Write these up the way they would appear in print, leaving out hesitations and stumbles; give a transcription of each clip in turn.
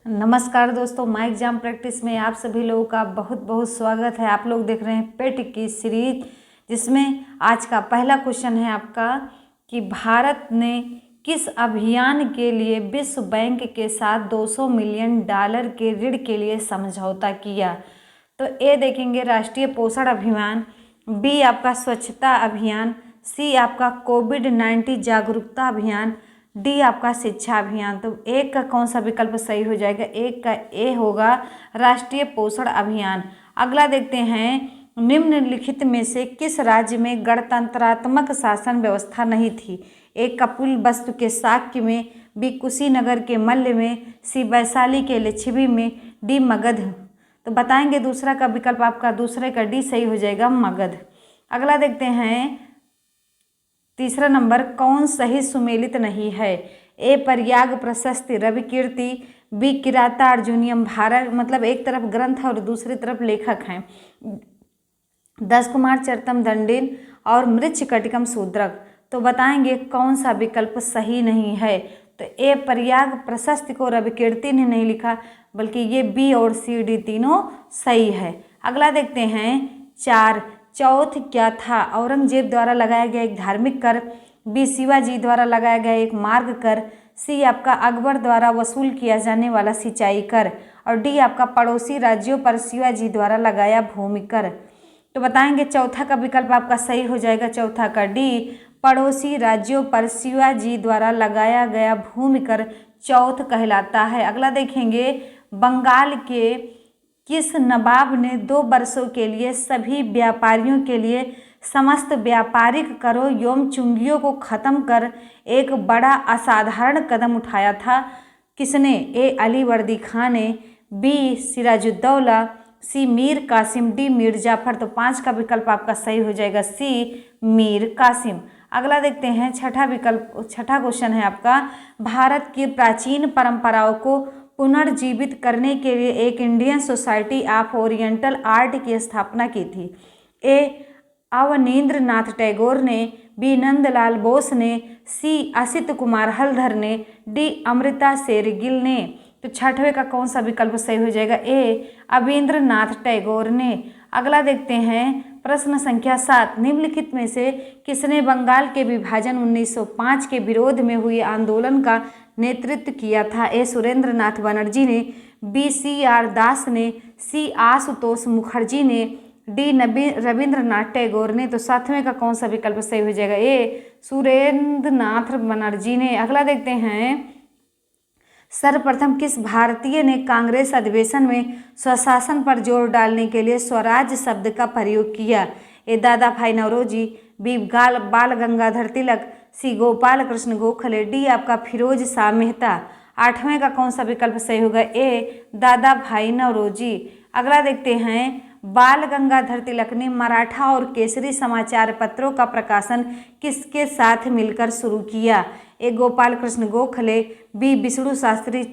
नमस्कार दोस्तों, my exam practice में आप सभी लोगों का बहुत बहुत स्वागत है। आप लोग देख रहे हैं पेट की सीरीज, जिसमें आज का पहला क्वेश्चन है आपका कि भारत ने किस अभियान के लिए विश्व बैंक के साथ $200 मिलियन के ऋण के लिए समझौता किया। तो ए देखेंगे राष्ट्रीय पोषण अभियान, बी आपका स्वच्छता अभियान, सी आपका कोविड-19 जागरूकता अभियान, डी आपका शिक्षा अभियान। तो एक का कौन सा विकल्प सही हो जाएगा? एक का ए होगा राष्ट्रीय पोषण अभियान। अगला देखते हैं, निम्नलिखित में से किस राज्य में गणतंत्रात्मक शासन व्यवस्था नहीं थी? ए कपिल वस्तु के शाक्य में, बी कुशीनगर के मल्ल में, सी वैशाली के लिच्छवी में, डी मगध। तो बताएंगे दूसरा का विकल्प आपका दूसरे का डी सही हो जाएगा, मगध। अगला देखते हैं, तीसरा नंबर, कौन सही सुमेलित नहीं है? ए परयाग प्रशस्ति रवि कीर्ति, बी किराता अर्जुनियम भारत, मतलब एक तरफ ग्रंथ है और दूसरी तरफ लेखक हैं, 10 कुमार चरितम दंडिन और मृच्छकटिकम शूद्रक। तो बताएंगे कौन सा विकल्प सही नहीं है? तो ए परयाग प्रशस्ति को रवि कीर्ति ने नहीं लिखा, बल्कि ये बी और सी डी तीनों सही है। अगला देखते हैं, चौथ क्या था? औरंगजेब द्वारा लगाया गया एक धार्मिक कर, बी शिवाजी द्वारा लगाया गया एक मार्ग कर, सी आपका अकबर द्वारा वसूल किया जाने वाला सिंचाई कर, और डी आपका पड़ोसी राज्यों पर शिवाजी द्वारा लगाया भूमि कर। तो बताएंगे चौथा का विकल्प आपका सही हो जाएगा, चौथा का डी, पड़ोसी राज्यों पर शिवाजी द्वारा लगाया गया भूमि कर चौथ कहलाता है। अगला देखेंगे, बंगाल के किस नवाब ने 2 वर्षों के लिए सभी व्यापारियों के लिए समस्त व्यापारिक करों एवं चुंगियों को खत्म कर एक बड़ा असाधारण कदम उठाया था? किसने? ए अली वर्दी खान ने, बी सिराजुद्दौला, सी मीर कासिम, डी मीर जाफर। तो 5 का विकल्प आपका सही हो जाएगा, सी मीर कासिम। अगला देखते हैं, छठा क्वेश्चन है आपका, भारत की प्राचीन परंपराओं को पुनर्जीवित करने के लिए एक Indian society of oriental art की स्थापना की थी? ए अवनींद्र नाथ टैगोर ने, बी नंदलाल बोस ने, सी असित कुमार हलधर ने, डी अमृता शेरगिल ने। तो छठवें का कौन सा विकल्प सही हो जाएगा? ए अविंद्र नाथ टैगोर ने। अगला देखते हैं, प्रश्न संख्या 7, निम्नलिखित में से किसने बंगाल के विभाजन 1905 के विरोध में हुए आंदोलन का नेतृत्व किया था? ए सुरेंद्र नाथ बनर्जी ने, बी सी आर दास ने, सी आशुतोष मुखर्जी ने, डी रविंद्रनाथ टैगोर ने। तो 7वें का कौन सा विकल्प सही हो जाएगा? ए सुरेंद्र नाथ बनर्जी ने। अगला देखते हैं, सर्वप्रथम किस भारतीय ने कांग्रेस अधिवेशन में स्वशासन पर जोर डालने के लिए स्वराज शब्द का प्रयोग किया? ए दादा भाई नौरोजी, बी बाल गंगाधर तिलक, सी गोपाल कृष्ण गोखले, डी आपका फिरोज शाह मेहता। 8वें का कौन सा विकल्प सही होगा? ए दादा भाई नौरोजी। अगला देखते हैं, बाल गंगाधर तिलक ने मराठा और केसरी समाचार पत्रों का प्रकाशन किसके साथ मिलकर शुरू किया? ए गोपाल कृष्ण गोखले, बी विष्णु शास्त्री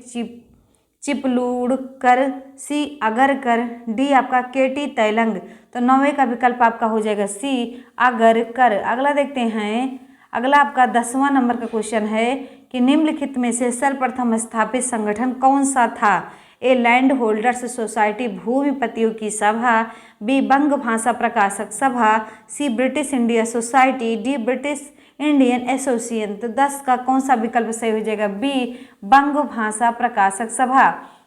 चिपलूड़कर, सी अगरकर, डी आपका केटी तैलंग। तो 9वें का विकल्प आपका हो जाएगा सी अगरकर। अगला देखते हैं, अगला आपका 10वां नंबर का क्वेश्चन है कि निम्नलिखित में से सर्वप्रथम स्थापित संगठन कौन सा था? ए लैंड होल्डर्स सोसाइटी भूमिपतियों की सभा, B Banga Bhasha Prakashak Sabha, C British India society, D British Indian association. तो 10 का कौन सा विकल्प सही हो जाएगा? बी बंग भाषा प्रकाशक सभा।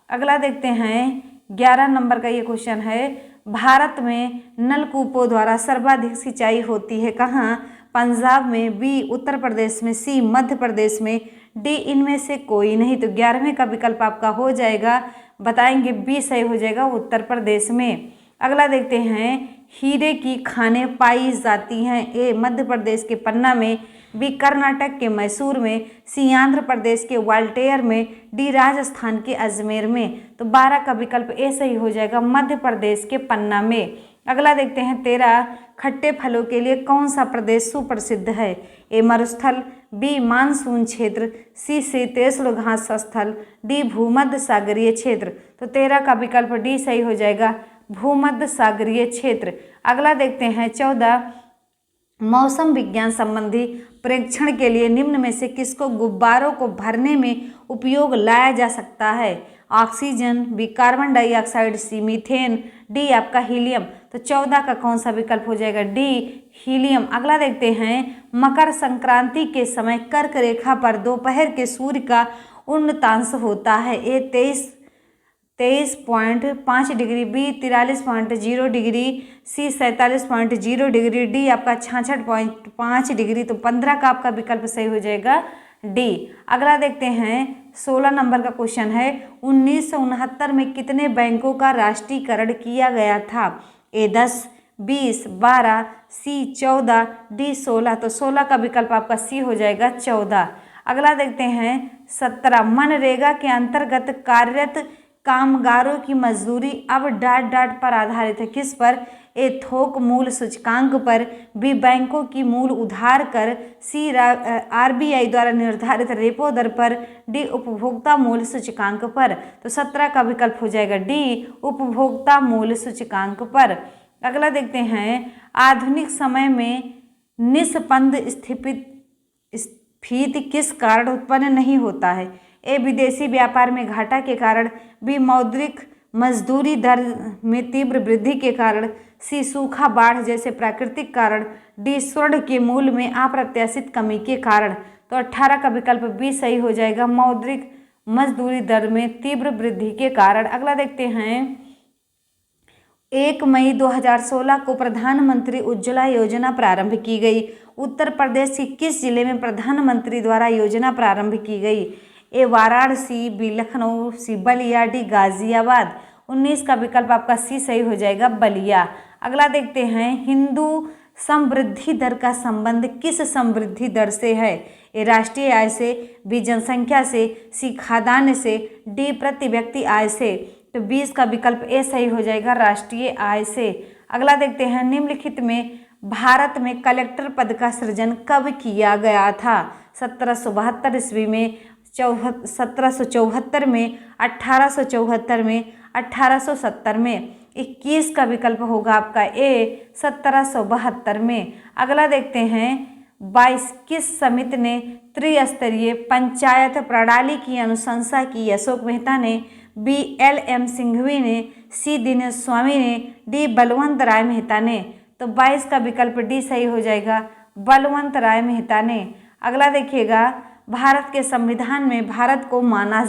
अगला देखते हैं, 11 नंबर का ये क्वेश्चन है, भारत में नलकूपों द्वारा सर्वाधिक सिंचाई होती है कहाँ? पंजाब में, बी उत्तर प्रदेश में, सी मध्य प्रदेश में, डी इनमें से कोई नहीं। तो 11वें का विकल्प आपका हो जाएगा, बताएंगे बी सही हो जाएगा, उत्तर प्रदेश में। अगला देखते हैं, हीरे की खानें पाई जाती हैं? ए मध्य प्रदेश के पन्ना में, बी कर्नाटक के मैसूर में, सी आंध्र प्रदेश के ग्वालियर में, डी राजस्थान के अजमेर में। तो 12 का विकल्प ए सही हो जाएगा, मध्य प्रदेश के पन्ना में। अगला देखते हैं, 13, खट्टे फलों के लिए कौन सा प्रदेश सुप्रसिद्ध है? ए मरुस्थल, बी मानसून क्षेत्र, सी शीतोष्ण घास स्थल, डी भूमध्य सागरीय क्षेत्र। तो 13 का विकल्प डी सही हो जाएगा, भूमध्य सागरीय क्षेत्र। अगला देखते हैं, 14, मौसम विज्ञान संबंधी परीक्षण के लिए निम्न में से किसको गुब्बारों को भरने में उपयोग लाया जा सकता है? ऑक्सीजन, बी कार्बन डाइऑक्साइड, सी मीथेन, डी आपका हीलियम। तो 14 का कौन सा विकल्प हो जाएगा? D helium. अगला देखते हैं, मकर संक्रांति के समय कर्क रेखा पर दोपहर के सूर्य का उन्नतांश होता है। ए 23.5 डिग्री, बी 43.0 डिग्री, सी 47.0 डिग्री, डी आपका 66.5 डिग्री। तो 15 का आपका विकल्प सही हो जाएगा डी। अगला देखते हैं, 16 नंबर का क्वेश्चन है, 1969 में कितने बैंकों का राष्ट्रीयकरण किया गया था? ए 10, 20, 12, सी 14, डी 16। तो 16 का विकल्प आपका सी हो जाएगा 14। अगला देखते हैं, 17 मनरेगा के अंतर्गत कार्यरत कामगारों की मजदूरी अब डाट डाट पर आधारित है। किस पर? ए थोक मूल सूचकांक पर, बी बैंकों की मूल उधार कर, सी आरबीआई द्वारा निर्धारित रेपो दर पर, डी उपभोक्ता मूल्य सूचकांक पर। तो 17 का विकल्प हो जाएगा डी उपभोक्ता मूल्य सूचकांक पर। अगला देखते हैं, आधुनिक समय में निस्पंद स्फीति किस कारण उत्पन्न नहीं होता है? ए विदेशी व्यापार में घाटा के कारण, बी मौद्रिक मजदूरी दर में तीव्र वृद्धि के कारण, सी सूखा बाढ़ जैसे प्राकृतिक कारण, डी स्वर्ण के मूल्य में अप्रत्याशित कमी के कारण। तो 18 का विकल्प बी सही हो जाएगा, मौद्रिक मजदूरी दर में तीव्र वृद्धि के कारण। अगला देखते हैं, 1 मई 2016 को प्रधानमंत्री उज्ज्वला योजना प्रारंभ की गई। उत्तर प्रदेश के किस जिले में प्रधानमंत्री द्वारा योजना प्रारंभ की गई? ए वाराणसी, बी लखनऊ, सी बलिया, डी गाजियाबाद। 19 का विकल्प आपका सी सही हो जाएगा, बलिया। अगला देखते हैं, हिंदू समवृद्धि दर का संबंध किस समवृद्धि दर से है? ए राष्ट्रीय आय से, बी जनसंख्या से, सी खाद्यान्न से, डी प्रति व्यक्ति आय से। तो 20 का विकल्प ए सही हो जाएगा, राष्ट्रीय आय से। अगला देखते हैं, निम्नलिखित में भारत में कलेक्टर पद का सृजन कब किया गया था? 1772 ईस्वी में, 1774 में, 1874 में, 1870 में। 21 का विकल्प होगा आपका ए 1772 में। अगला देखते हैं, 22 किस समिति ने त्रिस्तरीय पंचायत प्रणाली की अनुशंसा की? अशोक मेहता ने, बी LM सिंघवी ने, सी दिनेश स्वामी ने, डी बलवंत राय मेहता ने। तो 22 का विकल्प डी सही हो जाएगा, बलवंत राय मेहता ने। अगला देखिएगा, भारत के संविधान में भारत को माना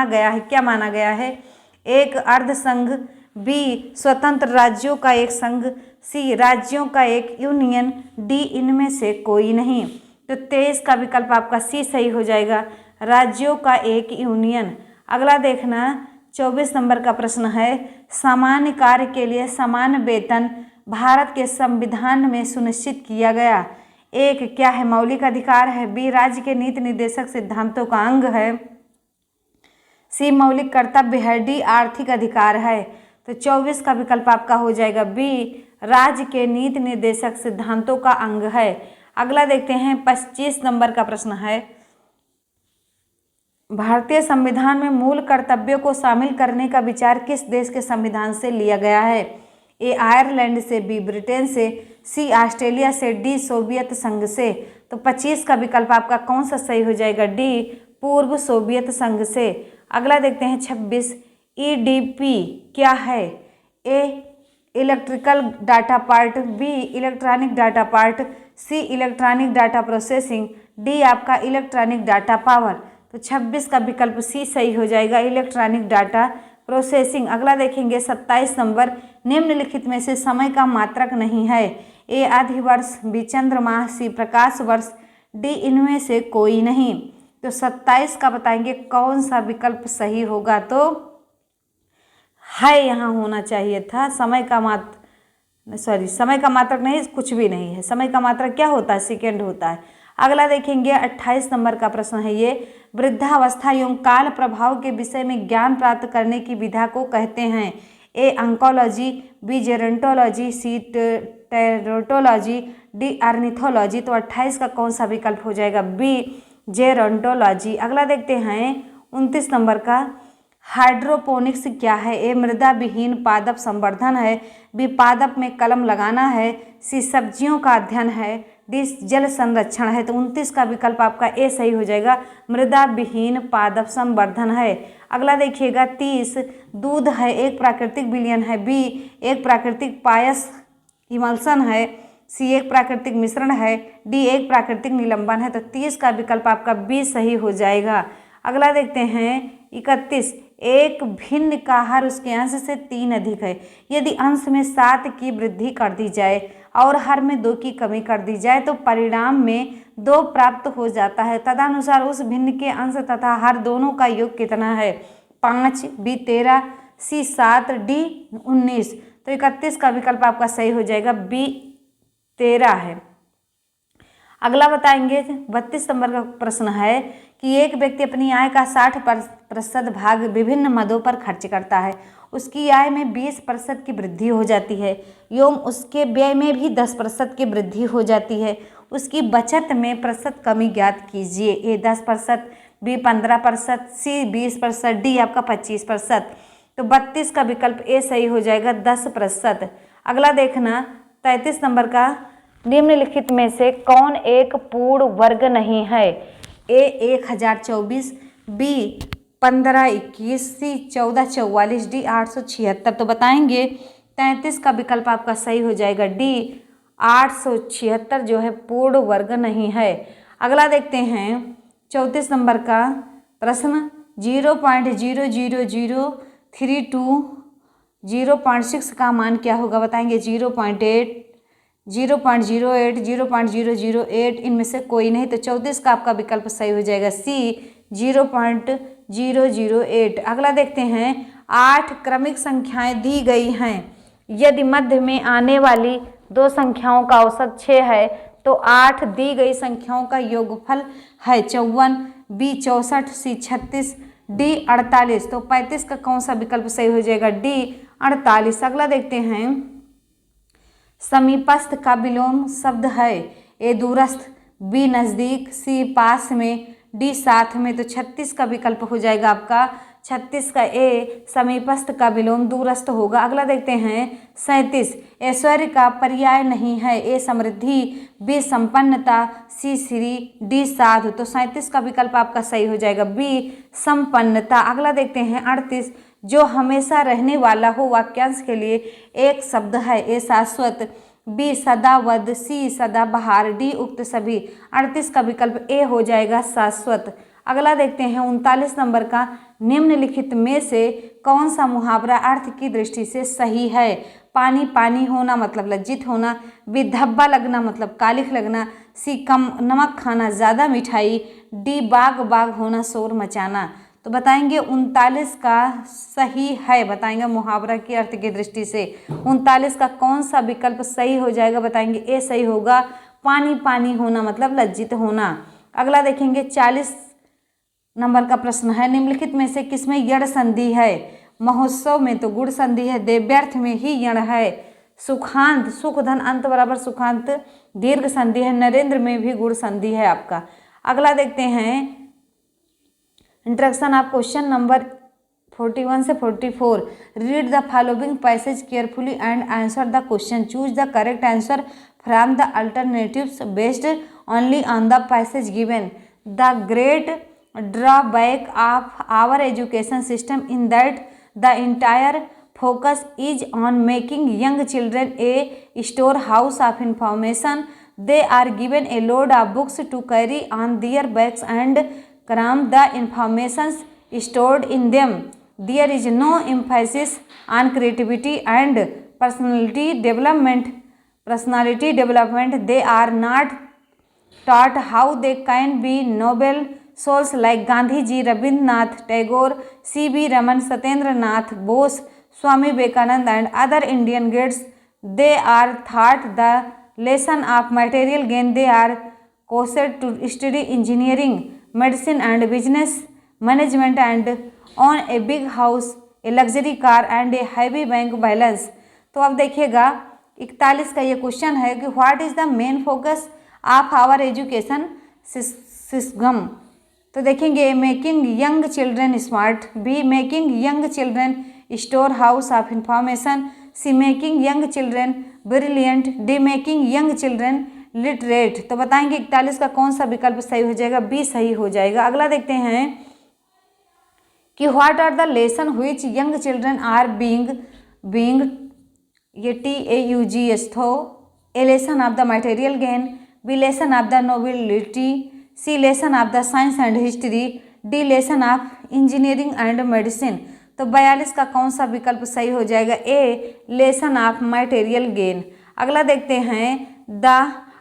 गया है, क्या माना गया है? एक अर्ध संघ, बी स्वतंत्र राज्यों का एक संघ, सी राज्यों का एक यूनियन, डी इनमें से कोई नहीं। तो 23 का विकल्प आपका सी सही हो जाएगा, राज्यों का एक यूनियन। अगला देखना, 24 नंबर का प्रश्न है, सामान्य कार्य के लिए समान वेतन भारत के संविधान में सुनिश्चित किया गया। एक क्या है? मौलिक अधिकार है, बी राज्य के नीति निर्देशक सिद्धांतों का अंग है, सी मौलिक कर्तव्य है, डी आर्थिक अधिकार है। तो 24 का विकल्प आपका हो जाएगा बी राज्य के नीति निर्देशक सिद्धांतों का अंग है। अगला देखते हैं, 25 नंबर का प्रश्न है, भारतीय संविधान में मूल कर्तव्यों को शामिल करने का विचार किस देश के संविधान से लिया गया है? ए आयरलैंड से, बी ब्रिटेन से, सी ऑस्ट्रेलिया से, डी सोवियत संघ से। तो 25 का विकल्प आपका कौन सा सही हो जाएगा? डी पूर्व सोवियत संघ से। अगला देखते हैं 26, EDP क्या है? A electrical data part, B electronic data part, C electronic data processing, D आपका इलेक्ट्रॉनिक डाटा पावर। तो 26 का विकल्प सी सही हो जाएगा, इलेक्ट्रॉनिक डाटा प्रोसेसिंग। अगला देखेंगे 27 नंबर, निम्नलिखित में से समय का मात्रक नहीं है। ए अधिवर्ष, बी चंद्रमाह, सी प्रकाश वर्ष, डी इनमें से कोई नहीं। तो 27 का बताएंगे कौन सा विकल्प सही होगा? तो है यहाँ होना चाहिए था, समय का मात्रक नहीं, कुछ भी नहीं है। समय का मात्रक क्या होता है? सेकेंड होता है। अगला देखेंगे 28 नंबर का प्रश्न है ये, वृद्धावस्था एवं काल प्रभाव के विषय में ज्ञान प्राप्त करने की विधा को कहते हैं। ए अंकोलॉजी, बी जेरोंटोलॉजी, सी टेरोटोलॉजी, डी ऑर्निथोलॉजी। तो 28 का कौन सा विकल्प हो जाएगा? B gerontology. अगला देखते हैं 29 नंबर का, हाइड्रोपोनिक्स क्या है? ए मृदा विहीन पादप संवर्धन है, बी पादप में कलम लगाना है, सी सब्जियों का अध्ययन है, डी जल संरक्षण है। तो 29 का विकल्प आपका ए सही हो जाएगा, मृदा विहीन पादप संवर्धन है। अगला देखिएगा 30 दूध है, एक प्राकृतिक विलयन है, बी एक प्राकृतिक पायस इमल्सन है, सी एक प्राकृतिक मिश्रण है, डी एक प्राकृतिक निलंबन है। तो 30 का विकल्प आपका बी सही हो जाएगा। अगला देखते हैं 31 एक भिन्न का हर उसके अंश से 3 अधिक है, यदि अंश में 7 की वृद्धि कर दी जाए और हर में 2 की कमी कर दी जाए तो परिणाम में 2 प्राप्त हो जाता है। तदनुसार उस भिन्न के अंश तथा हर दोनों का योग कितना है? 5, बी 13, सी 7, डी 19। तो 31 का विकल्प आपका सही हो जाएगा, बी 13 है। अगला बताएंगे 32 नंबर का प्रश्न है कि एक व्यक्ति अपनी आय का 60% भाग विभिन्न मदों पर खर्च करता है, उसकी आय में 20% की वृद्धि हो जाती है एवं उसके व्यय में भी 10% की वृद्धि हो जाती है। उसकी बचत में प्रतिशत कमी ज्ञात कीजिए। ए 10%, बी 15%, सी 20%, डी आपका 25%। तो 32 का विकल्प ए सही हो जाएगा, 10%। अगला देखना 33 नंबर का, निम्नलिखित में से कौन एक पूर्ण वर्ग नहीं है? ए 1024, बी 1521, सी 1444, डी 876। तो बताएंगे 33 का विकल्प आपका सही हो जाएगा, डी 876 जो है पूर्ण वर्ग नहीं है। अगला देखते हैं 34 नंबर का प्रश्न, 0.00032 0.6 का मान क्या होगा? बताएंगे 0.8, 0.08, 0.008, इनमें से कोई नहीं। तो 34 का आपका विकल्प सही हो जाएगा, सी 0.008। अगला देखते हैं 8 क्रमिक संख्याएं दी गई हैं, यदि मध्य में आने वाली 2 संख्याओं का औसत 6 है तो 8 दी गई संख्याओं का योगफल है 54, बी 64, सी 36, डी 48। तो 35 का कौन सा विकल्प सही हो जाएगा? डी 48। अगला देखते हैं समीपस्थ का विलोम शब्द है, ए दूरस्थ, बी नज़दीक, सी पास में, डी साथ में। तो 36 का विकल्प हो जाएगा आपका 36 का ए समीपस्थ का विलोम दूरस्थ होगा। अगला देखते हैं 37 ऐश्वर्य का पर्याय नहीं है, ए समृद्धि, बी संपन्नता, सी श्री, डी साधु। तो 37 का विकल्प आपका सही हो जाएगा, बी संपन्नता। अगला देखते हैं 38 जो हमेशा रहने वाला हो वाक्यांश के लिए एक शब्द है, ए शाश्वत, बी सदावद, सी सदाबहार, डी उक्त सभी। 38 का विकल्प ए हो जाएगा शाश्वत। अगला देखते हैं 39 नंबर का, निम्नलिखित में से कौन सा मुहावरा अर्थ की दृष्टि से सही है? पानी पानी होना मतलब लज्जित होना, बी धब्बा लगना मतलब कालिख लगना, सी कम नमक खाना ज़्यादा मिठाई, डी बाग बाग होना शोर मचाना। तो बताएंगे 39 का सही है, बताएंगे मुहावरा की अर्थ की दृष्टि से 39 का कौन सा विकल्प सही हो जाएगा? बताएंगे ए सही होगा, पानी पानी होना मतलब लज्जित होना। अगला देखेंगे 40 नंबर का प्रश्न है, निम्नलिखित में से किसमें यण संधि है? महोत्सव में तो गुण संधि है, देव्यर्थ में ही यण है, सुखांत सुख धन अंत बराबर सुखांत दीर्घ संधि है, नरेंद्र में भी गुण संधि है आपका। अगला देखते हैं इंट्रोडक्शन ऑफ क्वेश्चन नंबर 41 से 44। Read the following passage carefully and answer the question, choose the correct answer from the alternatives based only on the passage given. The great drawback of our education system in that the entire focus is on making young children a storehouse of information. They are given a load of books to carry on their backs and cram the information stored in them. There is no emphasis on creativity and personality development. They are not taught how they can be noble souls like Gandhi ji, Rabindranath Tagore, C.V. Raman, Satyendra Nath Bose, Swami Vivekananda and other Indian greats. They are taught the lesson of material gain. They are coached to study engineering, medicine and business management and own a big house, a luxury car and a heavy bank balance. तो अब देखिएगा 41 का ये question है कि what is the main focus of our education system. तो देखेंगे making young children smart, B making young children store house of information, C making young children brilliant, D making young children literate. तो बताएंगे 41 का कौन सा विकल्प सही हो जाएगा, बी सही हो जाएगा। अगला देखते हैं कि what are the lesson which young children are being ये TAUGS थो A lesson of the material gain, B lesson of the nobility, C lesson of the science and history, D lesson of engineering and medicine. तो 42 का कौन सा विकल्प सही हो जाएगा, A lesson of material gain. अगला देखते हैं the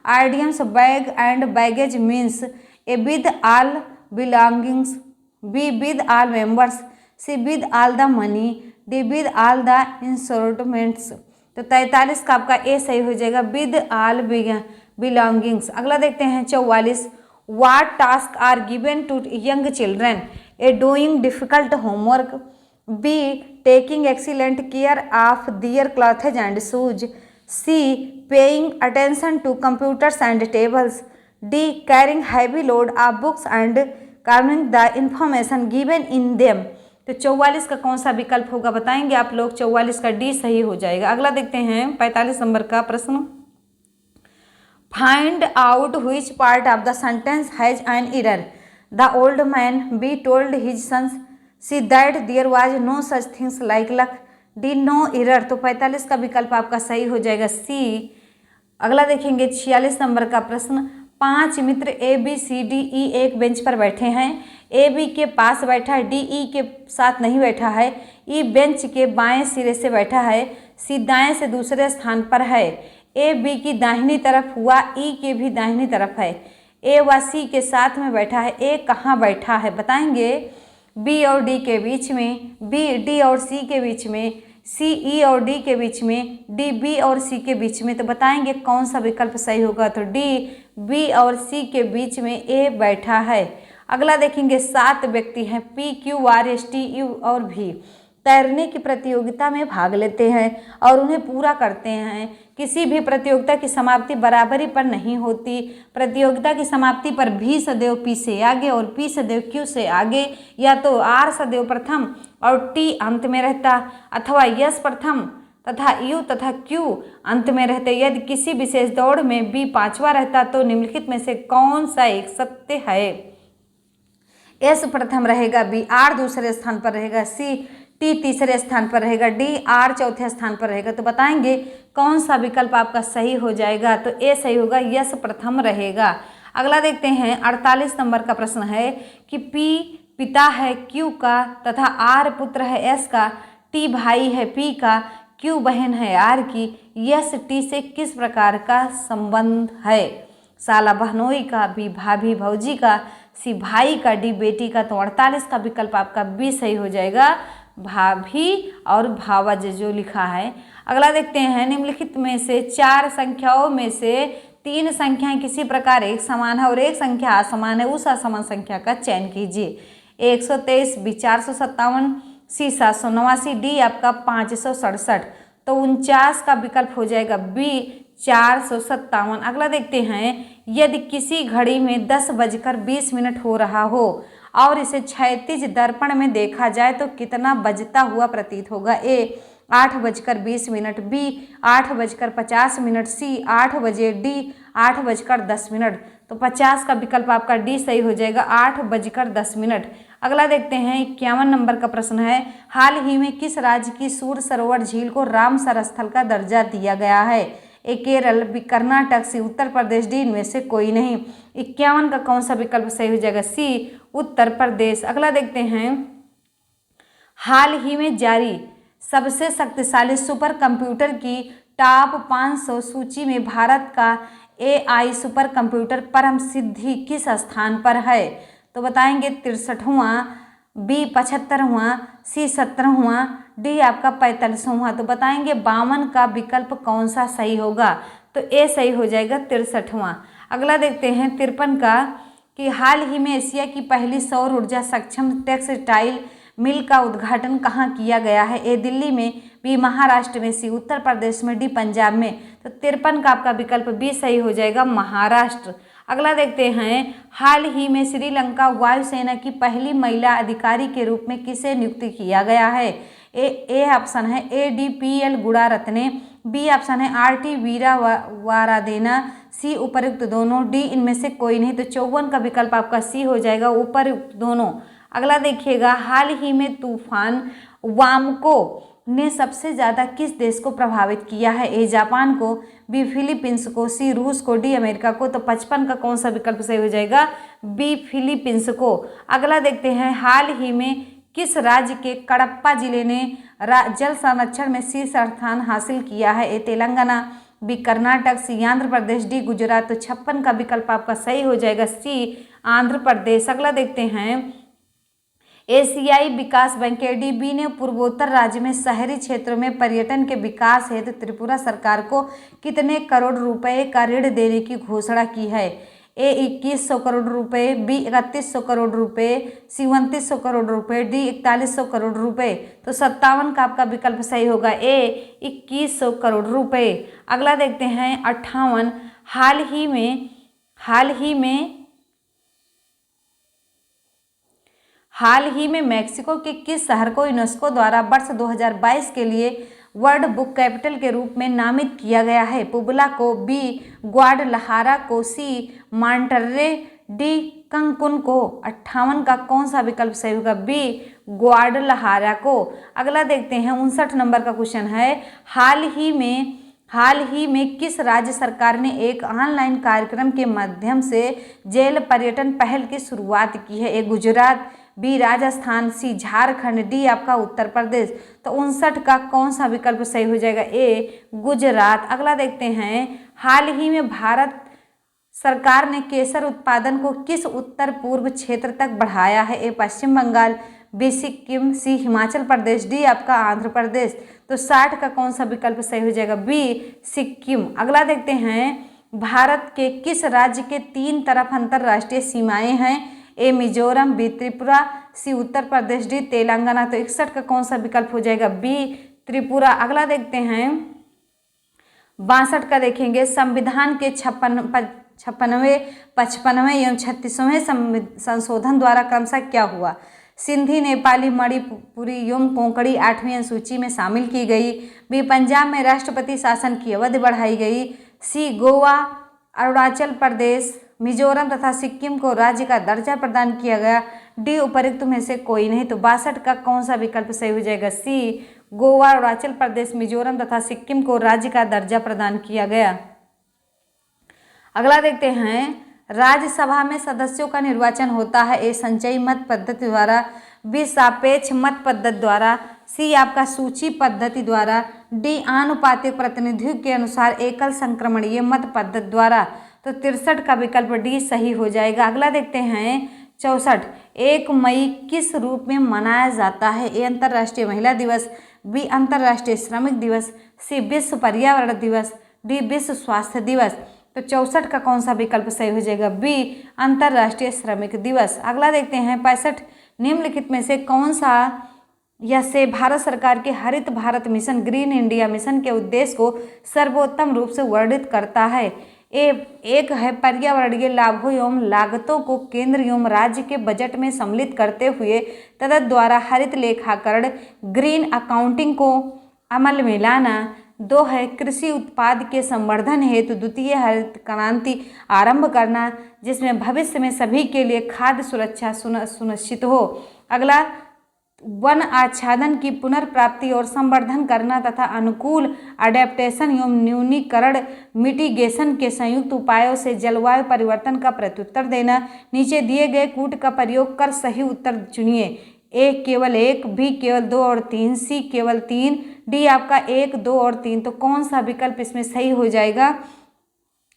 idioms bag and baggage means A with all belongings, B with all members, C with all the money, D with all the instruments. तो 43 का आपका ए सही हो जाएगा, विद ऑल बिलोंगिंग्स। अगला देखते हैं 44 what task are given to young children, A doing difficult homework, B taking excellent care of their clothes and shoes, C paying attention to computers and tables, D carrying heavy load of books and learning the information given in them. तो 44 का कौन सा विकल्प होगा बताएंगे आप लोग, 44 का डी सही हो जाएगा। अगला देखते हैं 45 नंबर का प्रश्न, find out which part of the sentence has an error, the old man B told his sons, C that there was no such things like luck, D no error. तो 45 का विकल्प आपका सही हो जाएगा, सी। अगला देखेंगे 46 नंबर का प्रश्न, 5 मित्र ABCDE एक बेंच पर बैठे हैं, AB के पास बैठा है, DE के साथ नहीं बैठा है, E बेंच के बाएं सिरे से बैठा है, C दाएं से दूसरे स्थान पर है, A B की दाहिनी तरफ हुआ, E के भी दाहिनी तरफ है, A व C के साथ में बैठा है, A कहाँ बैठा है बताएंगे, B और D के बीच में, B D और C के बीच में, C E और D के बीच में, D B और C के बीच में। तो बताएंगे कौन सा विकल्प सही होगा, तो D B और C के बीच में A बैठा है। अगला देखेंगे 7 व्यक्ति हैं P Q R S T U और V, तैरने की प्रतियोगिता में भाग लेते हैं और उन्हें पूरा करते हैं। किसी भी प्रतियोगिता की समाप्ति बराबरी पर नहीं होती। प्रतियोगिता की समाप्ति पर V सदैव P से आगे और P सदैव Q से आगे, या तो R सदैव प्रथम और T अंत में रहता, अथवा S प्रथम तथा U तथा Q अंत में रहते। यदि किसी विशेष दौड़ में B 5वां रहता तो निम्नलिखित में से कौन सा एक सत्य है, S प्रथम रहेगा, B R दूसरे स्थान पर रहेगा, C T तीसरे स्थान पर रहेगा, D R चौथे स्थान पर रहेगा। तो बताएंगे कौन सा विकल्प आपका सही हो जाएगा, तो ए सही होगा, यस प्रथम रहेगा। अगला देखते हैं 48 नंबर का प्रश्न है कि P पिता है Q का तथा R पुत्र है S का, T भाई है P का, Q बहन है R की, यस T से किस प्रकार का संबंध है, साला बहनोई का, B भाभी भौजी का, सी भाई का, डी बेटी का। तो 48 का विकल्प आपका बी सही हो जाएगा, भाभी और भावज जो लिखा है। अगला देखते हैं निम्नलिखित में से 4 संख्याओं में से 3 संख्याएं किसी प्रकार एक समान है और एक संख्या असमान है, उस असमान संख्या का चयन कीजिए। 123, बी 457, सी 789, डी आपका 567। तो 49 का विकल्प हो जाएगा बी 457। अगला देखते हैं यदि किसी घड़ी में 10:20 हो रहा हो और इसे क्षैतिज दर्पण में देखा जाए तो कितना बजता हुआ प्रतीत होगा, ए 8:20, बी 8:50, सी 8 बजे, डी 8:10। तो 50 का विकल्प आपका डी सही हो जाएगा, 8:10। अगला देखते हैं 51 नंबर का प्रश्न है, हाल ही में किस राज्य की सूर सरोवर झील को रामसर स्थल का दर्जा दिया गया है, ए केरल, बी कर्नाटक, सी उत्तर प्रदेश, डी इनमें से कोई नहीं। 51 का कौन सा विकल्प सही हो जाएगा, सी उत्तर प्रदेश। अगला देखते हैं हाल ही में जारी सबसे शक्तिशाली सुपर कंप्यूटर की टॉप 500 सूची में भारत का AI सुपर कंप्यूटर परम सिद्धि किस स्थान पर है, तो बताएंगे 63वां, बी 75वां, सी 17वां, डी आपका 45वां। तो बताएंगे 52 का विकल्प कौन सा सही होगा, तो ए सही हो जाएगा 63वां। अगला देखते हैं 53 का कि हाल ही में एशिया की पहली सौर ऊर्जा सक्षम टेक्सटाइल मिल का उद्घाटन कहाँ किया गया है, ए दिल्ली में, बी महाराष्ट्र में, सी उत्तर प्रदेश में, डी पंजाब में। तो 53 का आपका विकल्प बी सही हो जाएगा, महाराष्ट्र। अगला देखते हैं हाल ही में श्रीलंका वायुसेना की पहली महिला अधिकारी के रूप में किसे नियुक्त किया गया है, ए ऑप्शन है ADPL गुणारत्ने, बी ऑप्शन है आरटी वीरा वारादेना, सी उपयुक्त दोनों, डी इनमें से कोई नहीं। तो 54 का विकल्प आपका सी हो जाएगा, उपयुक्त दोनों। अगला देखिएगा, हाल ही में तूफान वामको ने सबसे ज़्यादा किस देश को प्रभावित किया है? ए जापान को, बी फिलीपींस को, सी रूस को, डी अमेरिका को। तो 55 का कौन सा विकल्प सही हो जाएगा? बी फिलीपींस को। अगला देखते हैं, हाल ही में किस राज्य के कडप्पा जिले ने जल संरक्षण में शीर्ष स्थान हासिल किया है? ए तेलंगाना, बी कर्नाटक, सी आंध्र प्रदेश, डी गुजरात। तो 56 का विकल्प आपका सही हो जाएगा, सी आंध्र प्रदेश। अगला देखते हैं, एशियाई विकास बैंक एडीबी ने पूर्वोत्तर राज्य में शहरी क्षेत्रों में पर्यटन के विकास हेतु त्रिपुरा सरकार को कितने करोड़ रुपए का ऋण देने की घोषणा की है? ए 2100 करोड़ रुपए, बी 3100 करोड़ रुपए, सी 2900 करोड़ रुपए, डी 4100 करोड़ रुपए। तो 57 का आपका विकल्प सही होगा, ए 2100 करोड़ रुपए। अगला देखते हैं 58, हाल ही में मेक्सिको के किस शहर को यूनेस्को द्वारा वर्ष 2022 के लिए वर्ल्ड बुक कैपिटल के रूप में नामित किया गया है? पुबला को, बी ग्वाडलहारा को, सी मॉन्टर्रे, डी कंकुन को। 58 का कौन सा विकल्प सही होगा? बी ग्वाडलहारा को। अगला देखते हैं 59 नंबर का क्वेश्चन है, हाल ही में किस राज्य सरकार ने एक ऑनलाइन कार्यक्रम के माध्यम से जेल पर्यटन पहल की शुरुआत की है? ए गुजरात, बी राजस्थान, सी झारखंड, डी आपका उत्तर प्रदेश। तो 59 का कौन सा विकल्प सही हो जाएगा? ए गुजरात। अगला देखते हैं, हाल ही में भारत सरकार ने केसर उत्पादन को किस उत्तर पूर्व क्षेत्र तक बढ़ाया है? ए पश्चिम बंगाल, बी सिक्किम, सी हिमाचल प्रदेश, डी आपका आंध्र प्रदेश। तो 60 का कौन सा विकल्प सही हो जाएगा? बी सिक्किम। अगला देखते हैं, भारत के किस राज्य के 3 तरफ अंतर्राष्ट्रीय सीमाएं हैं? ए मिजोरम, बी त्रिपुरा, सी उत्तर प्रदेश, डी तेलंगाना। तो 61 का कौन सा विकल्प हो जाएगा? बी त्रिपुरा। अगला देखते हैं 62 का देखेंगे, संविधान के 56वें, 55वें एवं 36वें संशोधन द्वारा क्रमशः क्या हुआ? सिंधी, नेपाली, मणिपुरी एवं कोंकणी 8वीं अनुसूची में शामिल की गई, बी पंजाब में राष्ट्रपति शासन की अवधि बढ़ाई गई, सी गोवा, अरुणाचल प्रदेश, मिजोरम तथा सिक्किम को राज्य का दर्जा प्रदान किया गया, डी उपयुक्त में से कोई नहीं। तो 62 का कौन सा विकल्प सही हो जाएगा? सी गोवा, अरुणाचल प्रदेश, मिजोरम तथा सिक्किम को राज्य का दर्जा प्रदान किया गया। अगला देखते हैं, राज्यसभा में सदस्यों का निर्वाचन होता है? ए संचयी मत पद्धति द्वारा, बी सापेक्ष मत पद्धति द्वारा, सी आपका सूची पद्धति द्वारा, डी आनुपातिक प्रतिनिधित्व के अनुसार एकल संक्रमणीय मत पद्धति द्वारा। तो 63 का विकल्प डी सही हो जाएगा। अगला देखते हैं 64, 1 मई किस रूप में मनाया जाता है? ए अंतर्राष्ट्रीय महिला दिवस, बी अंतर्राष्ट्रीय श्रमिक दिवस, सी विश्व पर्यावरण दिवस, डी विश्व स्वास्थ्य दिवस। तो 64 का कौन सा विकल्प सही हो जाएगा? बी अंतर्राष्ट्रीय श्रमिक दिवस। अगला देखते हैं 65, निम्नलिखित में से कौन सा या से भारत सरकार के हरित Bharat mission green India mission के उद्देश्य को सर्वोत्तम रूप से वर्णित करता है? एक है पर्यावरणीय लाभों एवं लागतों को केंद्र एवं राज्य के बजट में सम्मिलित करते हुए तदत द्वारा हरित लेखाकरण ग्रीन अकाउंटिंग को अमल में लाना। 2 है कृषि उत्पाद के संवर्धन हेतु द्वितीय हरित क्रांति आरंभ करना, जिसमें भविष्य में सभी के लिए खाद्य सुरक्षा सुनिश्चित हो। अगला वन आच्छादन की पुनर्प्राप्ति और संवर्धन करना तथा अनुकूल अडेप्टेशन एवं न्यूनीकरण मिटिगेशन के संयुक्त उपायों से जलवायु परिवर्तन का प्रत्युत्तर देना। नीचे दिए गए कूट का प्रयोग कर सही उत्तर चुनिए। ए केवल 1, बी केवल 2 और 3, सी केवल 3, डी आपका 1, 2 और 3। तो कौन सा विकल्प इसमें सही हो जाएगा?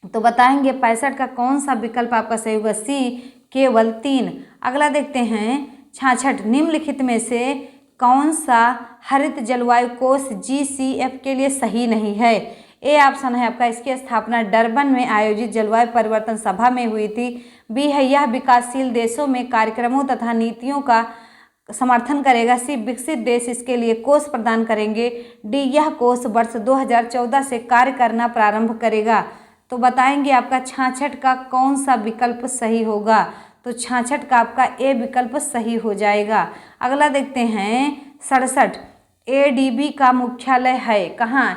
तो बताएंगे 65 का कौन सा विकल्प आपका सही होगा? सी केवल 3। अगला देखते हैं 66, निम्नलिखित में से कौन सा हरित जलवायु कोष GCF के लिए सही नहीं है? ए ऑप्शन है आपका, इसकी स्थापना डरबन में आयोजित जलवायु परिवर्तन सभा में हुई थी। बी है यह विकासशील देशों में कार्यक्रमों तथा नीतियों का समर्थन करेगा। सी विकसित देश इसके लिए कोष प्रदान करेंगे। डी यह कोष वर्ष 2014 से कार्य करना प्रारंभ करेगा। तो बताएंगे आपका 66 का कौन सा विकल्प सही होगा? तो 66 का आपका ए विकल्प सही हो जाएगा। अगला देखते हैं 67, ADB का मुख्यालय है कहाँ?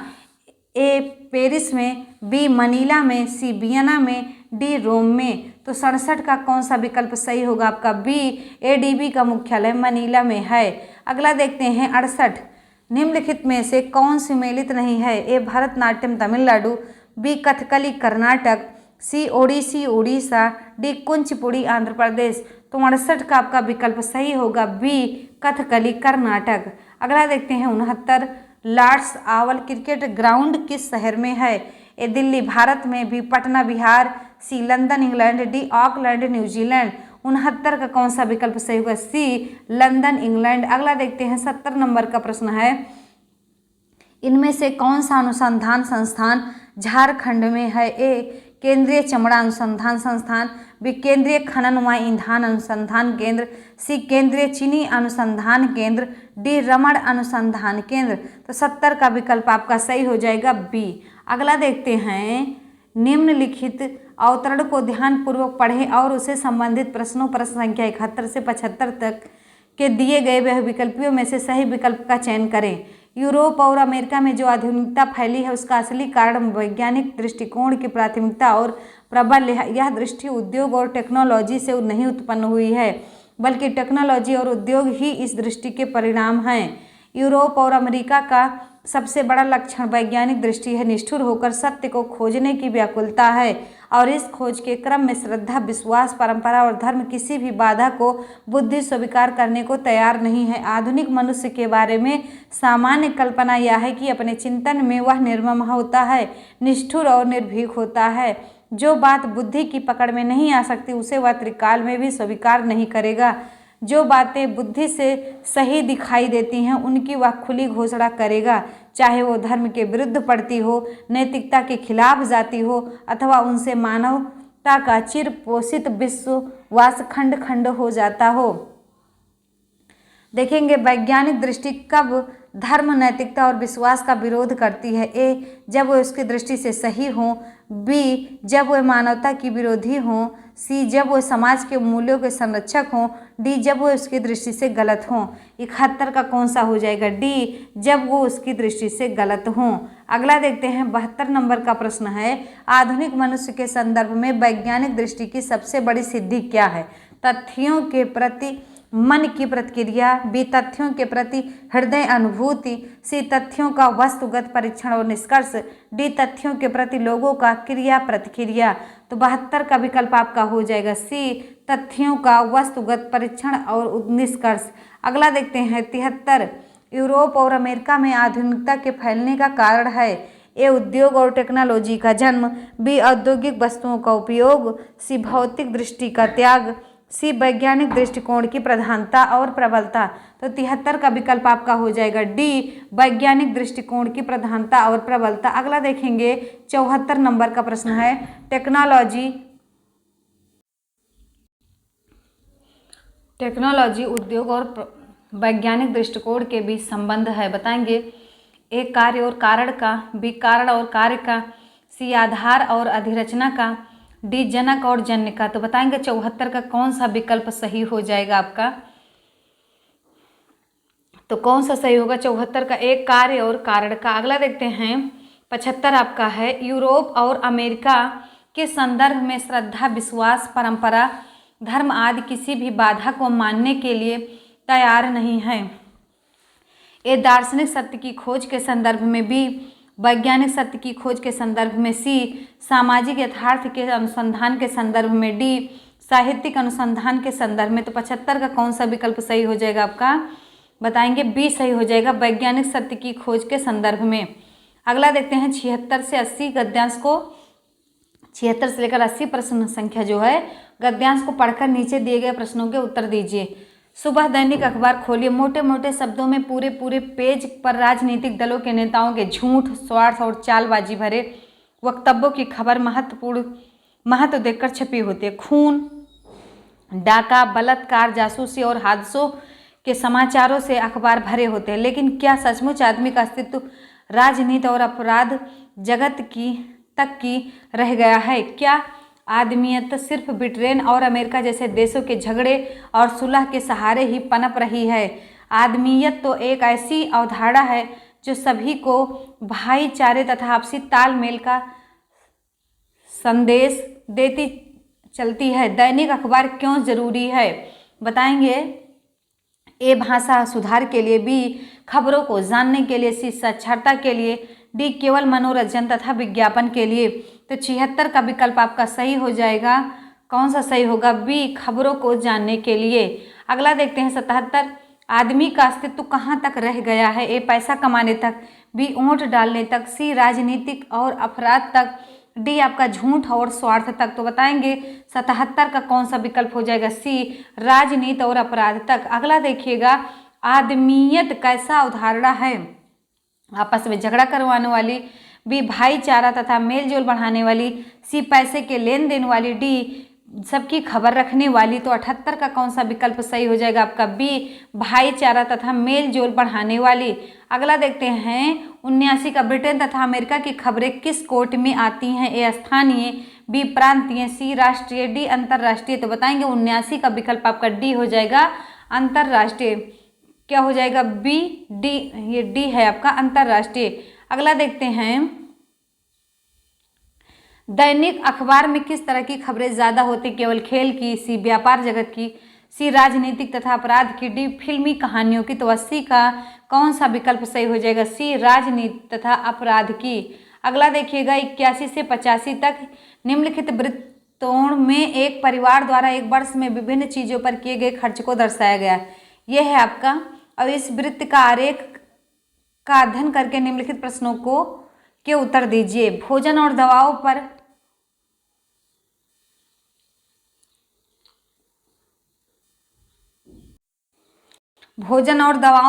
ए पेरिस में, बी मनीला में, सी वियना में, डी रोम में। तो 67 का कौन सा विकल्प सही होगा आपका? बी एडीबी का मुख्यालय मनीला में है। अगला देखते हैं 68, निम्नलिखित में से कौन सम्मिलित नहीं है? ए भरतनाट्यम तमिलनाडु, बी कथकली कर्नाटक, सी ओडिसी उड़ीसा, डी कुचिपुड़ी आंध्र प्रदेश। तो 68 का आपका विकल्प सही होगा बी कथकली कर्नाटक। अगला देखते हैं 69, लॉर्ड्स ओवल क्रिकेट ग्राउंड किस शहर में है? ए दिल्ली भारत में, B Patna Bihar, C London England, D Auckland New Zealand. 69 का कौन सा विकल्प सही होगा? C London England. अगला देखते हैं 70 नंबर का प्रश्न है, इनमें से कौन सा अनुसंधान संस्थान झारखंड में है? ए केंद्रीय चमड़ा अनुसंधान संस्थान, बी केंद्रीय खनन व ईंधन अनुसंधान केंद्र, सी केंद्रीय चीनी अनुसंधान केंद्र, डी रमण अनुसंधान केंद्र। तो 70 का विकल्प आपका सही हो जाएगा बी। अगला देखते हैं, निम्नलिखित अवतरण को ध्यानपूर्वक पढ़ें और उसे संबंधित प्रश्नों प्रश्न संख्या 71 से 75 तक के दिए गए वह विकल्पों में से सही विकल्प का चयन करें। यूरोप और अमेरिका में जो आधुनिकता फैली है उसका असली कारण वैज्ञानिक दृष्टिकोण की प्राथमिकता और प्रबल है। यह दृष्टि उद्योग और टेक्नोलॉजी से नहीं उत्पन्न हुई है, बल्कि टेक्नोलॉजी और उद्योग ही इस दृष्टि के परिणाम हैं। यूरोप और अमेरिका का सबसे बड़ा लक्षण वैज्ञानिक दृष्टि है, निष्ठुर होकर सत्य को खोजने की व्याकुलता है और इस खोज के क्रम में श्रद्धा, विश्वास, परंपरा और धर्म किसी भी बाधा को बुद्धि स्वीकार करने को तैयार नहीं है। आधुनिक मनुष्य के बारे में सामान्य कल्पना यह है कि अपने चिंतन में वह निर्मम होता है, निष्ठुर और निर्भीक होता है। जो बात बुद्धि की पकड़ में नहीं आ सकती उसे वह त्रिकाल में भी स्वीकार नहीं करेगा। जो बातें बुद्धि से सही दिखाई देती हैं उनकी वह खुली घोषणा करेगा, चाहे वो धर्म के विरुद्ध पड़ती हो, नैतिकता के खिलाफ जाती हो अथवा उनसे मानवता का चिर पोषित विश्वास खंड खंड हो जाता हो। देखेंगे वैज्ञानिक दृष्टि कब धर्म, नैतिकता और विश्वास का विरोध करती है? ए जब वो उसकी दृष्टि से सही हो, बी जब वह मानवता की विरोधी हो, सी जब वो समाज के मूल्यों के संरक्षक हों, डी जब वो उसकी दृष्टि से गलत हों। 71 का कौन सा हो जाएगा? डी जब वो उसकी दृष्टि से गलत हों। अगला देखते हैं 72 नंबर का प्रश्न है, आधुनिक मनुष्य के संदर्भ में वैज्ञानिक दृष्टि की सबसे बड़ी सिद्धि क्या है? तथ्यों के प्रति मन की प्रतिक्रिया, बी तथ्यों के प्रति हृदय अनुभूति, सी तथ्यों का वस्तुगत परीक्षण और निष्कर्ष, डी तथ्यों के प्रति लोगों का क्रिया प्रतिक्रिया। तो 72 का विकल्प आपका हो जाएगा सी तथ्यों का वस्तुगत परीक्षण और निष्कर्ष। अगला देखते हैं 73, यूरोप और अमेरिका में आधुनिकता के फैलने का कारण है? ए उद्योग और टेक्नोलॉजी का जन्म, बी औद्योगिक वस्तुओं का उपयोग, सी भौतिक दृष्टि का त्याग, सी वैज्ञानिक दृष्टिकोण की प्रधानता और प्रबलता। तो 73 का विकल्प आपका हो जाएगा डी वैज्ञानिक दृष्टिकोण की प्रधानता और प्रबलता। अगला देखेंगे 74 नंबर का प्रश्न है, टेक्नोलॉजी उद्योग और वैज्ञानिक दृष्टिकोण के बीच संबंध है, बताएंगे। ए कार्य और कारण का, बी कारण और कार्य का, सी आधार और अधिरचना का, डी जनक और जन्य का। तो बताएंगे 74 का कौन सा विकल्प सही हो जाएगा आपका? तो कौन सा सही होगा 74 का? एक कार्य और कारण का। अगला देखते हैं 75 आपका है, यूरोप और अमेरिका के संदर्भ में श्रद्धा, विश्वास, परंपरा, धर्म आदि किसी भी बाधा को मानने के लिए तैयार नहीं है। ए दार्शनिक सत्य की खोज के संदर्भ में, बी वैज्ञानिक सत्य की खोज के संदर्भ में, सी सामाजिक यथार्थ के अनुसंधान के संदर्भ में, डी साहित्यिक अनुसंधान के संदर्भ में। तो 75 का कौन सा विकल्प सही हो जाएगा आपका? बताएंगे बी सही हो जाएगा, वैज्ञानिक सत्य की खोज के संदर्भ में। अगला देखते हैं 76 से 80 गद्यांश को, 76 से लेकर 80 प्रश्न संख्या जो है गद्यांश को पढ़कर नीचे दिए गए प्रश्नों के उत्तर दीजिए। सुबह दैनिक अखबार खोलिए, मोटे मोटे शब्दों में पूरे पूरे पेज पर राजनीतिक दलों के नेताओं के झूठ, स्वार्थ और चालबाजी भरे वक्तव्यों की खबर महत्व देकर छपी होती है। खून, डाका, बलात्कार, जासूसी और हादसों के समाचारों से अखबार भरे होते हैं, लेकिन क्या सचमुच आदमी का अस्तित्व राजनीति और अपराध जगत तक की रह गया है? क्या आदमियत सिर्फ ब्रिटेन और अमेरिका जैसे देशों के झगड़े और सुलह के सहारे ही पनप रही है? आदमियत तो एक ऐसी अवधारणा है जो सभी को भाईचारे तथा आपसी तालमेल का संदेश देती चलती है। दैनिक अखबार क्यों जरूरी है बताएंगे। ए भाषा सुधार के लिए, बी खबरों को जानने के लिए, सी साक्षरता के लिए, डी केवल मनोरंजन तथा विज्ञापन के लिए। तो 76 का विकल्प आपका सही हो जाएगा। कौन सा सही होगा? बी खबरों को जानने के लिए। अगला देखते हैं 77, आदमी का अस्तित्व कहाँ तक रह गया है। ए पैसा कमाने तक, बी वोट डालने तक, सी राजनीतिक और अपराध तक, डी आपका झूठ और स्वार्थ तक। तो बताएंगे 77 का कौन सा विकल्प हो जाएगा? सी राजनीति और अपराध तक। अगला देखिएगा, आदमियत कैसा अवधारणा है? आपस में झगड़ा करवाने वाली, बी भाईचारा तथा मेलजोल बढ़ाने वाली, सी पैसे के लेन देन वाली, डी सबकी खबर रखने वाली। तो 78 का कौन सा विकल्प सही हो जाएगा आपका? बी भाईचारा तथा मेलजोल बढ़ाने वाली। अगला देखते हैं 79 का, ब्रिटेन तथा अमेरिका की खबरें किस कोट में आती हैं? ए स्थानीय, बी प्रांतीय, सी राष्ट्रीय, डी अंतर्राष्ट्रीय। तो बताएंगे 79 का विकल्प आपका डी हो जाएगा, अंतर्राष्ट्रीय। क्या हो जाएगा? बी डी, ये डी है आपका अंतर्राष्ट्रीय। अगला देखते हैं, दैनिक अखबार में किस तरह की खबरें ज्यादा होती? केवल खेल की, सी व्यापार जगत की, सी राजनीतिक तथा अपराध की, डी फिल्मी कहानियों की। तो 80 का कौन सा विकल्प सही हो जाएगा? सी राजनीति तथा अपराध की। अगला देखिएगा 81 से 85 तक, निम्नलिखित वृत्तों में एक परिवार द्वारा एक वर्ष में विभिन्न चीजों पर किए गए खर्च को दर्शाया गया। यह है आपका। और इस वृत्त का आरेख का अध्ययन करके निम्नलिखित प्रश्नों को के उत्तर दीजिए। भोजन और दवाओं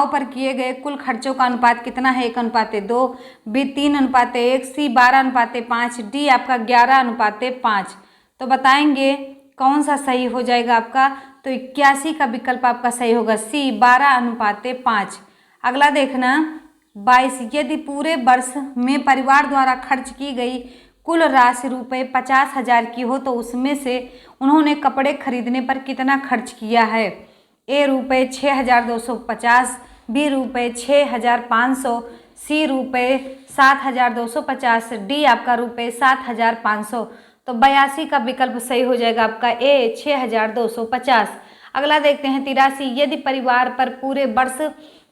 पर किए गए कुल खर्चों का अनुपात कितना है? 1:2, बी 3:1, सी 12:5, डी आपका 11:5। तो बताएंगे कौन सा सही हो जाएगा आपका? तो 81 का विकल्प आपका सही होगा, सी 12:5। अगला देखना 22, यदि पूरे वर्ष में परिवार द्वारा खर्च की गई कुल राशि रुपये 50,000 की हो तो उसमें से उन्होंने कपड़े खरीदने पर कितना खर्च किया है? ए रुपये 6,250, बी रुपये 6,500, सी रुपये 7,250, डी आपका रुपये 7,500। तो 82 का विकल्प सही हो जाएगा आपका ए 6,250। अगला देखते हैं 83, यदि परिवार पर पूरे वर्ष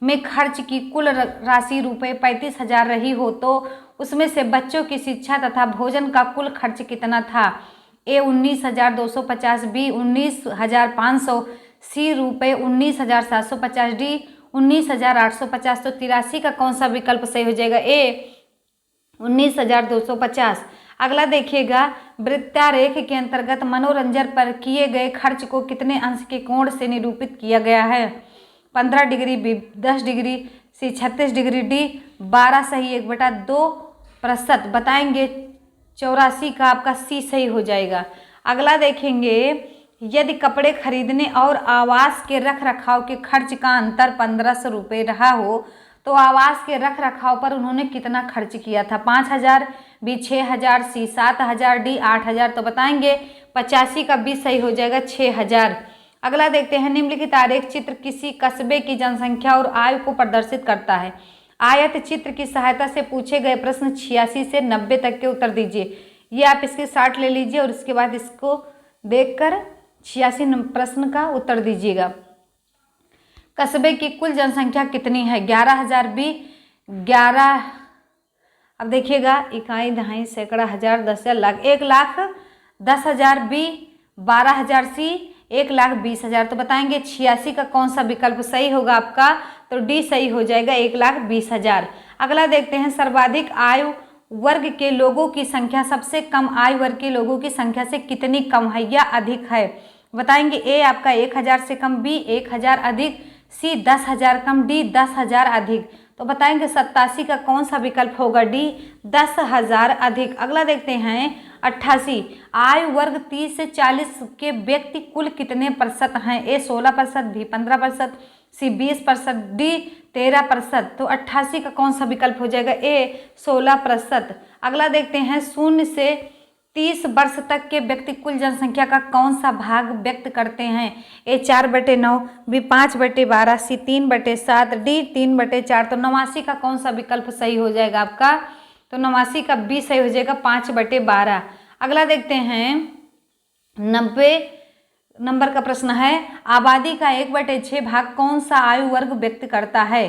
में खर्च की कुल राशि रुपये 35,000 रही हो तो उसमें से बच्चों की शिक्षा तथा भोजन का कुल खर्च कितना था? ए 19,250, बी 19,500, सी रुपये 19,750, डी 19,850। तो 83 का कौन सा विकल्प सही हो जाएगा? ए 19,250। अगला देखिएगा, वृत्तारेख के अंतर्गत मनोरंजन पर किए गए खर्च को कितने अंश के कोण से निरूपित किया गया है? 15 डिग्री, बी 10 डिग्री, सी 36 डिग्री, डी 12 सही 1/2%। बताएंगे 84 का आपका सी सही हो जाएगा। अगला देखेंगे, यदि कपड़े खरीदने और आवास के रख रखाव के खर्च का अंतर 1,500 रुपये रहा हो तो आवास के रख रखाव पर उन्होंने कितना खर्च किया था? 5,000, बी 6,000, सी 7,000, डी 8,000। तो बताएंगे 85 का बी सही हो जाएगा 6,000। अगला देखते हैं, निम्नलिखित आरेख चित्र किसी कस्बे की जनसंख्या और आय को प्रदर्शित करता है। आयत चित्र की सहायता से पूछे गए प्रश्न 86 से 90 तक के उत्तर दीजिए। ये आप इसके 60 ले लीजिए और इसके बाद इसको देखकर 86 प्रश्न का उत्तर दीजिएगा। कस्बे की कुल जनसंख्या कितनी है? 11,000, बी 11। अब देखिएगा, इकाई, दहाई, सैकड़ा, हजार, 10,000, लाख। 1,10,000, बी 12,000, सी 1,20,000। तो बताएंगे 86 का कौन सा विकल्प सही होगा आपका? तो डी सही हो जाएगा 1,20,000। अगला देखते हैं, सर्वाधिक आयु वर्ग के लोगों की संख्या सबसे कम आयु वर्ग के लोगों की संख्या से कितनी कम है या अधिक है? बताएंगे ए आपका 1,000 से कम, बी 1,000 अधिक, सी 10,000 कम, डी 10,000 अधिक। तो बताएंगे 87 का कौन सा विकल्प होगा? डी 10,000 अधिक। अगला देखते हैं 88, आयु वर्ग 30 से 40 के व्यक्ति कुल कितने प्रतिशत हैं? ए 16%, बी 15%, सी 20%, डी 13%। तो 88 का कौन सा विकल्प हो जाएगा? ए 16%। अगला देखते हैं, 0 से 30 वर्ष तक के व्यक्ति कुल जनसंख्या का कौन सा भाग व्यक्त करते हैं? ए 4/9, बी 5/12, सी 3/7, डी 3/4। तो 89 का कौन सा विकल्प सही हो जाएगा आपका? तो 89 का बी सही हो जाएगा, 5/12। अगला देखते हैं 90 नंबर का प्रश्न है, आबादी का 1/6 भाग कौन सा आयु वर्ग व्यक्त करता है?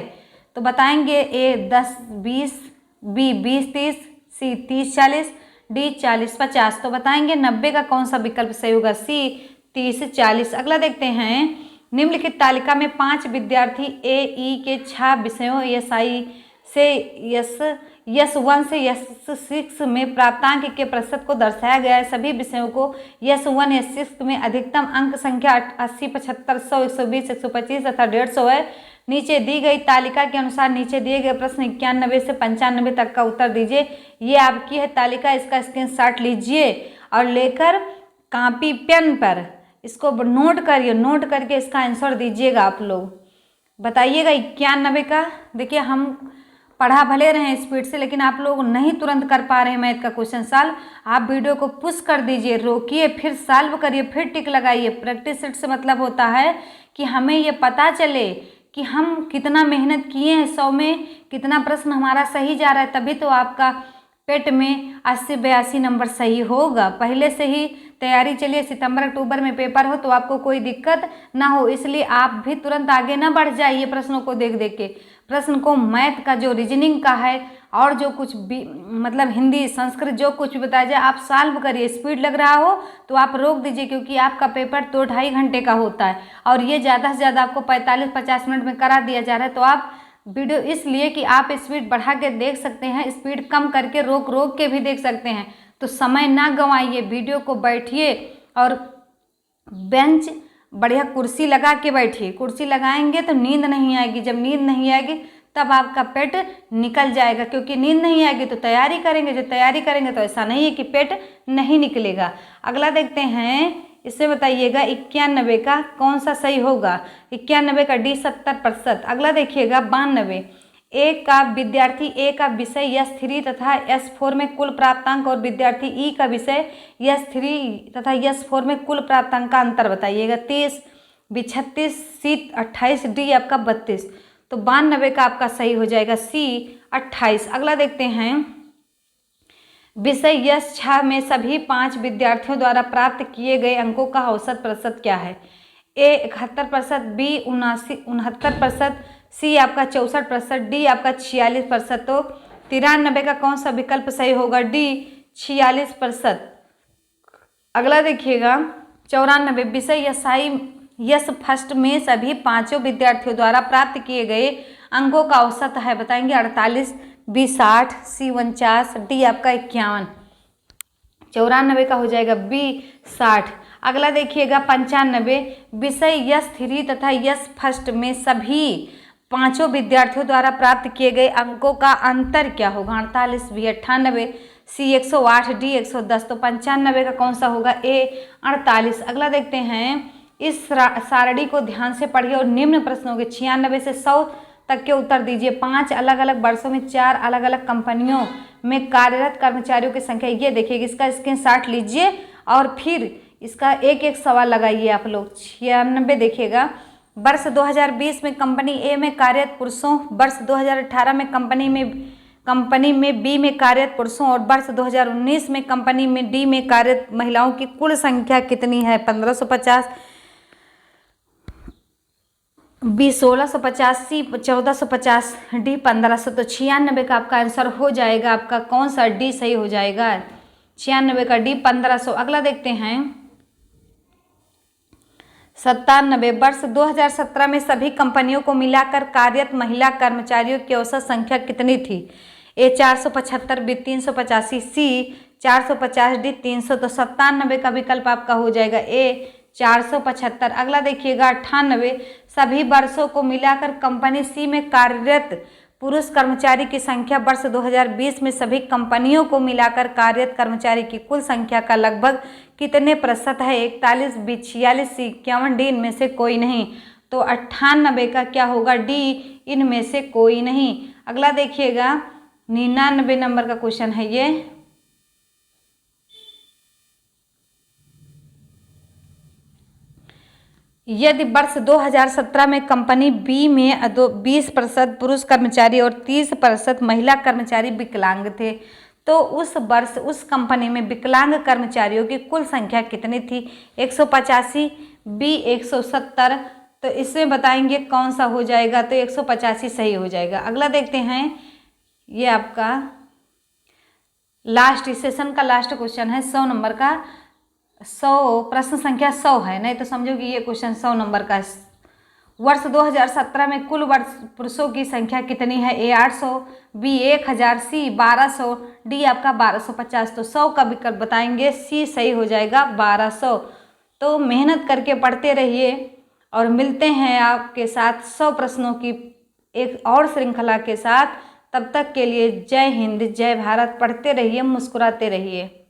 तो बताएंगे ए 10-20, बी 20-30, सी 30-40, डी 40-50। तो बताएंगे 90 का कौन सा विकल्प सही होगा? सी 30-40। अगला देखते हैं, निम्नलिखित तालिका में 5 विद्यार्थी ए के 6 विषयों SI से यस 1 से यस 6 में प्राप्तांक के प्रतिशत को दर्शाया गया है। सभी विषयों को यस 1 यस 6 में अधिकतम अंक संख्या 80, 75, 100, 120, 125 तथा 150 है। नीचे दी गई तालिका के अनुसार नीचे दिए गए प्रश्न 91 से 95 तक का उत्तर दीजिए। ये आपकी है तालिका, इसका स्क्रीनशॉट लीजिए और लेकर कॉपी पेन पर इसको नोट करिए, नोट करके इसका आंसर दीजिएगा। आप लोग बताइएगा 91 का। देखिए हम पढ़ा भले रहे हैं स्पीड से, लेकिन आप लोग नहीं तुरंत कर पा रहे हैं मैथ का क्वेश्चन सॉल्व। आप वीडियो को पुश कर दीजिए, रोकिए, फिर सॉल्व करिए, फिर टिक लगाइए। प्रैक्टिस सेट से मतलब होता है कि हमें ये पता चले कि हम कितना मेहनत किए हैं, 100 में कितना प्रश्न हमारा सही जा रहा है, तभी तो आपका पेट में 80-82 नंबर सही होगा। पहले से ही तैयारी चलिए, सितंबर अक्टूबर में पेपर हो तो आपको कोई दिक्कत ना हो, इसलिए आप भी तुरंत आगे ना बढ़ जाइए प्रश्नों को देख देख के। प्रश्न को मैथ का जो रीजनिंग का है और जो कुछ भी मतलब हिंदी संस्कृत जो कुछ भी बताया जाए आप सॉल्व करिए। स्पीड लग रहा हो तो आप रोक दीजिए, क्योंकि आपका पेपर 2-2.5 घंटे का होता है और ये ज़्यादा से ज़्यादा आपको 45-50 मिनट में करा दिया जा रहा है। तो आप वीडियो इसलिए कि आप स्पीड बढ़ा के देख सकते हैं, स्पीड कम करके रोक रोक के भी देख सकते हैं। तो समय ना गंवाइए, वीडियो को बैठिए और बेंच बढ़िया कुर्सी लगा के बैठिए। कुर्सी लगाएंगे तो नींद नहीं आएगी, जब नींद नहीं आएगी तब आपका पेट निकल जाएगा, क्योंकि नींद नहीं आएगी तो तैयारी करेंगे, जो तैयारी करेंगे तो ऐसा नहीं है कि पेट नहीं निकलेगा। अगला देखते हैं, इससे बताइएगा 91 का कौन सा सही होगा? 91 का डी 70%। अगला देखिएगा 92, ए का विद्यार्थी ए का विषय यस 3 तथा यस 4 में कुल प्राप्तांक और विद्यार्थी ई का विषय यस 3 तथा यस 4 में कुल प्राप्तांक का अंतर बताइएगा। 30, बी 36, सी 28, डी आपका 32। तो 92 का आपका सही हो जाएगा सी 28। अगला देखते हैं, विषय यस 6 में सभी 5 विद्यार्थियों द्वारा प्राप्त किए गए अंकों का औसत प्रतिशत क्या है? ए 71%, बी 69%, सी आपका 64%, डी आपका 46%। तो 93 का कौन सा विकल्प सही होगा? डी 46%। अगला देखिएगा 94, विषय यस 1 में सभी 5 विद्यार्थियों द्वारा प्राप्त किए गए अंकों का औसत है बताएंगे 48, बी 60, सी 49, डी आपका 51। 94 का हो जाएगा बी 60। अगला देखिएगा 95, विषय यस 3 तथा यस 1 में सभी 5 विद्यार्थियों द्वारा प्राप्त किए गए अंकों का अंतर क्या होगा? 48, बी 98, सी 108, डी 110। तो 95 का कौन सा होगा? ए 48। अगला देखते हैं, इस सारणी को ध्यान से पढ़िए और निम्न प्रश्नों के 96 से 100 तक के उत्तर दीजिए। 5 अलग अलग वर्षों में 4 अलग अलग कंपनियों में कार्यरत कर्मचारियों की संख्या ये देखिए, इसका स्क्रीनशॉट लीजिए और फिर इसका एक एक सवाल लगाइए आप लोग। 96 देखिएगा, वर्ष 2020 में कंपनी ए में कार्यरत पुरुषों, वर्ष 2018 में कंपनी में बी में कार्यरत पुरुषों और वर्ष 2019 में कंपनी में डी में कार्यरत महिलाओं की कुल संख्या कितनी है? 1550, बी 1650, सी 1450, डी 1500। तो 96 का आपका आंसर हो जाएगा, आपका कौन सा डी सही हो जाएगा? 96 का डी 1500। अगला देखते हैं 97, वर्ष 2017 में सभी कंपनियों को मिलाकर कार्यरत महिला कर्मचारियों की औसत संख्या कितनी थी? ए 475, बी 385, सी 450, डी 300। तो 97 का विकल्प आपका हो जाएगा ए 475। अगला देखिएगा 98, सभी वर्षों को मिलाकर कंपनी सी में कार्यरत पुरुष कर्मचारी की संख्या वर्ष 2020 में सभी कंपनियों को मिलाकर कार्यरत कर्मचारी की कुल संख्या का लगभग कितने प्रतिशत है? 41, बी 46, सी 51, डी इनमें से कोई नहीं। तो 98 का क्या होगा? डी इनमें से कोई नहीं। अगला देखिएगा 99 नंबर का क्वेश्चन है ये। यदि वर्ष 2017 में कंपनी बी में 20% पुरुष कर्मचारी और 30% महिला कर्मचारी विकलांग थे, तो उस वर्ष उस कंपनी में विकलांग कर्मचारियों की कुल संख्या कितनी थी? 185, बी 170। तो इसमें बताएंगे कौन सा हो जाएगा, तो 185 सही हो जाएगा। अगला देखते हैं, ये आपका लास्ट सेशन का लास्ट क्वेश्चन है 100 नंबर का। 100 प्रश्न संख्या 100 है, नहीं तो समझो कि ये क्वेश्चन 100 नंबर का है। वर्ष 2017 में कुल वर्ष पुरुषों की संख्या कितनी है? ए 800, बी 1000, सी 1200, डी आपका 1250। तो 100 का विकल्प बताएंगे, सी सही हो जाएगा 1200। तो मेहनत करके पढ़ते रहिए और मिलते हैं आपके साथ 100 प्रश्नों की एक और श्रृंखला के साथ। तब तक के लिए जय हिंद, जय भारत। पढ़ते रहिए, मुस्कुराते रहिए।